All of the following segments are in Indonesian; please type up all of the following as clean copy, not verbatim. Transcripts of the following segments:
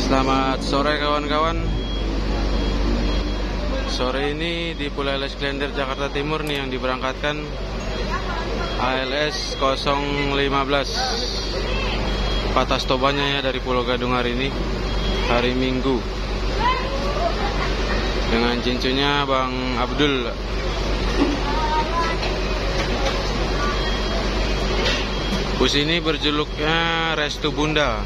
Selamat sore kawan-kawan. Sore ini di Pulau ALS Klender Jakarta Timur nih yang diberangkatkan ALS 015 Patas Tobanya ya dari Pulau Gadung hari ini, hari Minggu, dengan cincunya Bang Abdul. Bus ini berjuluknya Restu Bunda.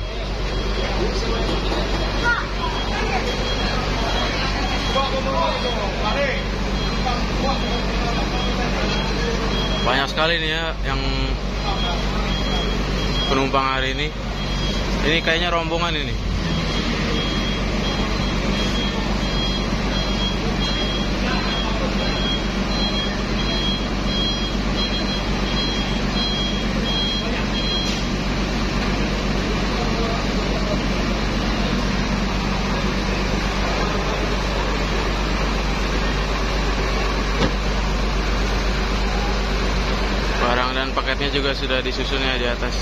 Banyak sekali nih ya yang penumpang hari ini. Ini kayaknya rombongan ini. Barang dan paketnya juga sudah disusunnya di atas.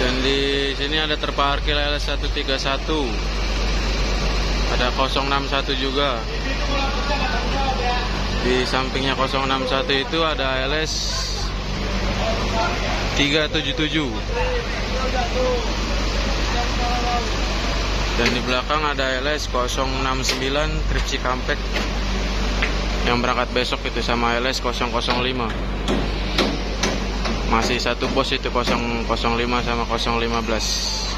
Dan di sini ada terparkir ALS 131. Ada 061 juga. Di sampingnya 061 itu ada ALS 377. Dan di belakang ada ALS 069 Trip Cikampek yang berangkat besok itu, sama ALS 005. Masih satu bos itu, 005 sama 015.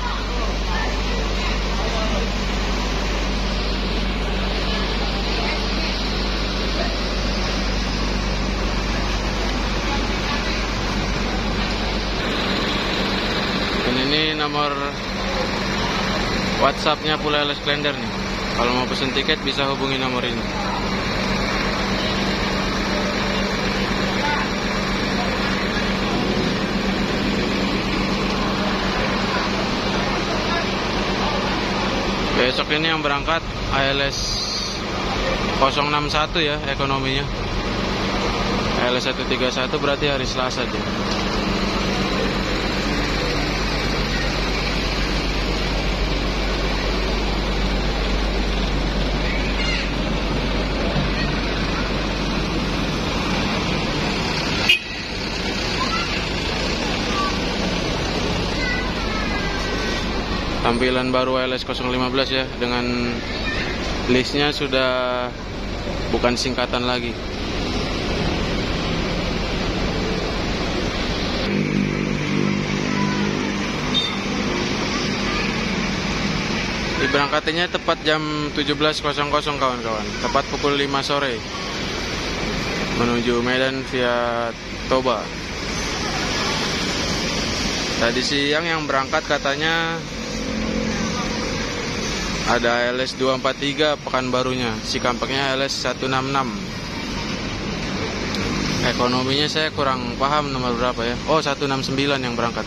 Ini nomor WhatsApp-nya Pulau ALS Klender nih. Kalau mau pesen tiket bisa hubungi nomor ini. Besok ini yang berangkat ALS 061 ya ekonominya. ALS 131 berarti hari Selasa aja. Tampilan baru ALS 015 ya, dengan listnya sudah bukan singkatan lagi. Diberangkatinya tepat jam 17.00 kawan-kawan, tepat pukul 5 sore, menuju Medan via Toba. Tadi siang yang berangkat katanya ada ALS 243 Pekanbarunya, Cikampeknya ALS 166. Ekonominya saya kurang paham nomor berapa ya. Oh, 169 yang berangkat.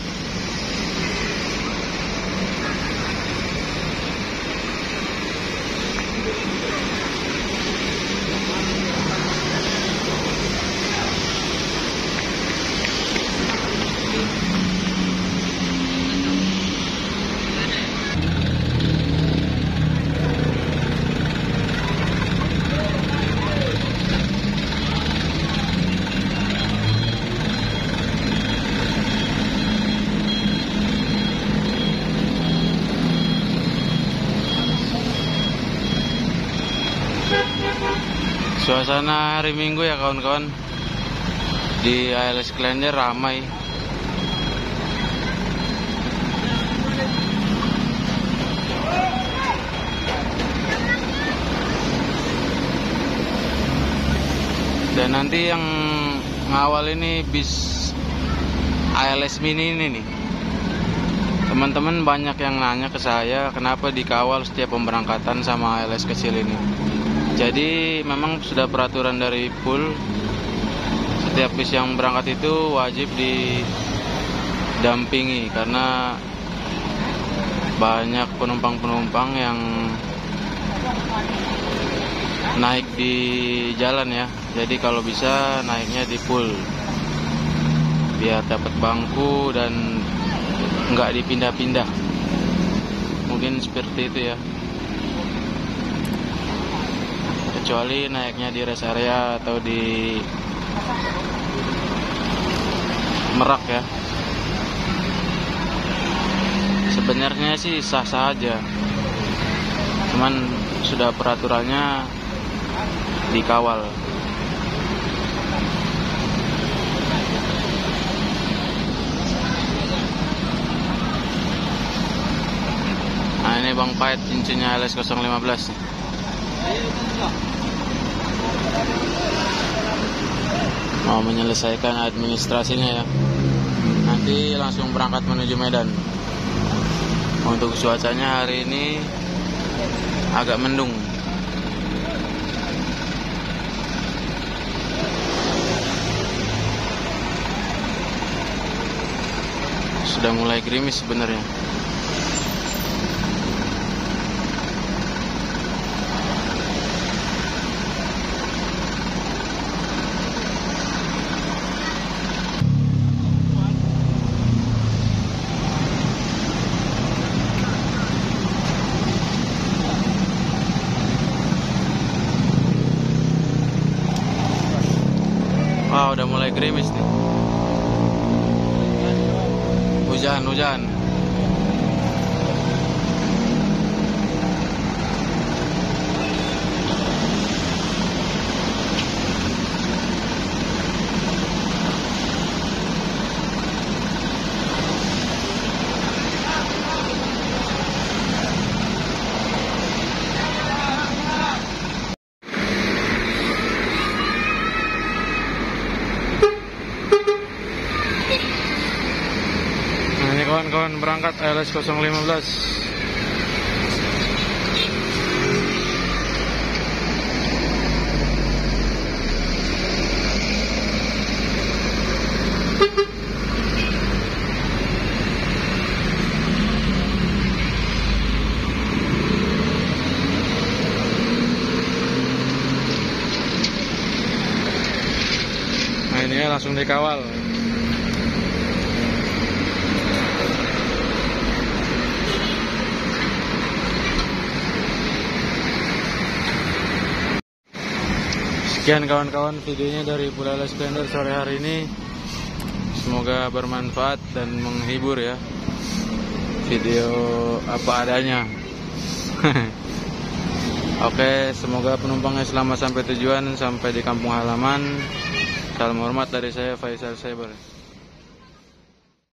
Suasana hari Minggu ya kawan-kawan, di ALS Klender ramai. Dan nanti yang ngawal ini bis ALS Mini ini nih. Teman-teman banyak yang nanya ke saya kenapa dikawal setiap pemberangkatan sama ALS kecil ini. Jadi memang sudah peraturan dari PUL, setiap bis yang berangkat itu wajib didampingi, karena banyak penumpang-penumpang yang naik di jalan ya. Jadi kalau bisa naiknya di pool biar dapat bangku dan nggak dipindah-pindah. Mungkin seperti itu ya. Kecuali naiknya di rest area atau di Merak ya. Sebenarnya sih sah-sah aja. Cuman sudah peraturannya dikawal. Nah ini Bang Pait cincinnya LS 015 nih. Mau menyelesaikan administrasinya ya. Nanti langsung berangkat menuju Medan. Untuk cuacanya hari ini agak mendung. Sudah mulai gerimis sebenarnya. Wah, udah mulai gerimis nih. Hujan. Kawan-kawan berangkat LS 015. Nah ini ya, langsung dikawal. Sekian kawan-kawan videonya dari Pulala Splendor sore hari ini. Semoga bermanfaat dan menghibur ya. Video apa adanya. Oke, semoga penumpangnya selamat sampai tujuan, sampai di kampung halaman. Salam hormat dari saya, Faisal Cyber.